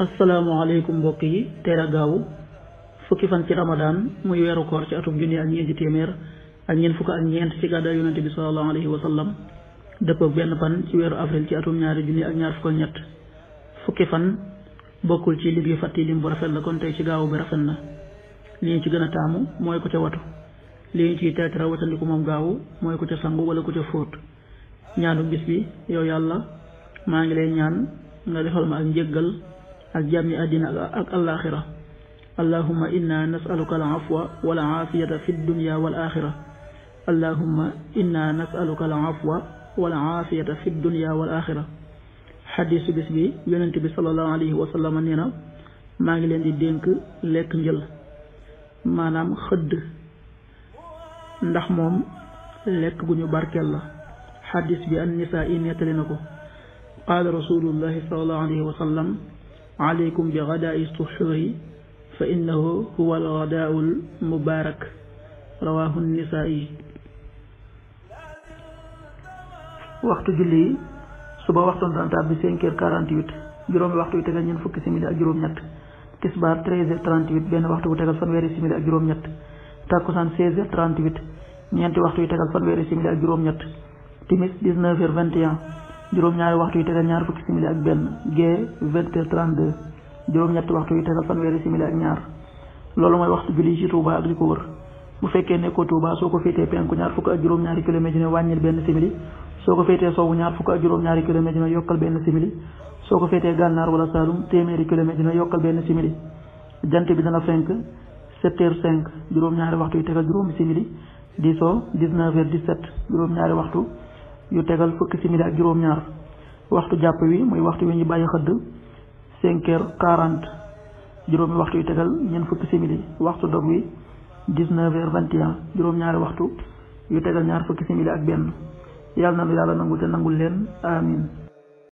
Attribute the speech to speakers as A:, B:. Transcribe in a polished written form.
A: asalaamaaleykum mbokk yi teel a gaawu fukki fan ci Ramadan muy weeru koor ci atum junni ak ñeenti téeméer ak ñeent fukk ak ñeent ci gàddaay yonente bi sallallahu alayhi wa sallam dëppoo benn fan ci weeru avril ci atum ñaari junni ak ñaar fukk ak ñett fukki fan bokkul ci lim yu fàtti lim bu rafet la kon tey ci gaawu bi rafet na li ñu ci gën a taamu mooy ku ca watu li ñu ciy teetara watandiku moom gaawu mooy ku ca sangu wala ku ca fóot ñaanu bis bi yow yàlla maa ngi lay ñaan nga defal ma ak njéggal ak jàmmi àddina ak alaaxira allahumma inna nasaluka al afwa wal aafiyata fi dunya wal axira allahumma inna nasaluka al afwa wal aafiyata fi dunya wal axira xadiisu bis bi yonent bi sallallahu alayhi wa sallam nee na maa ngi leen di dénk lekk njël maanaam xëdd ndax moom lekk gu ñu barkeel la xadiis bi an nisaa yi nettali na ko qaala rasulullahi sallallahu alayhi wa sallam alaykum bi gadaa'i suxuuri fa innahu huwa al-gadaa'u al-mubaarak rawaahu nisaa'i. waxtu julli yi suba waxtu dana tàbbi 5h48 juróomi waxtu yu tegal ñeent fukki simili ak juróom-ñett tisbaar 13h38 benn waxtu bu tegal fanweeri simili ak juróom-ñett takkusaan 16h38 ñeenti waxtu yu tegal fanweeri simili ak juróom-ñett timis 19h21 juróom-ñaari waxtu yu tegal ñaar fukki simili ak benn gee 20h32 juróom-ñetti waxtu yu tegal fanweeri simili ak ñaar loolu mooy waxtu julli ci Touba ak li ko wër bu fekkee nekkoo Touba soo ko féetee penku ñaar fukk ak juróom-ñaari kilomètre dina wàññil benn simili soo ko féetee sowwu ñaar fukk ak juróom-ñaari kilomètre dina yokkal benn simili soo ko féetee gànnaar wala Saalum téeméeri kilomètre dina yokkal benn simili jant bi dana fenk 7h05 juróom-ñaari waxtu yu tegal juróomi simili di soo 19h17 juróom-ñaari waxtu yu tegal fukki simili ak juróom-ñaar waxtu jàpp wi muy waxtu wi ñu bàyyi xëdd 5h40 juróomi waxtu yu tegal ñeent fukki simili waxtu dog wi 19h21 juróom-ñaari waxtu yu tegal ñaar fukki simili ak benn yàlla na nu yàlla nangul te nangul leen amin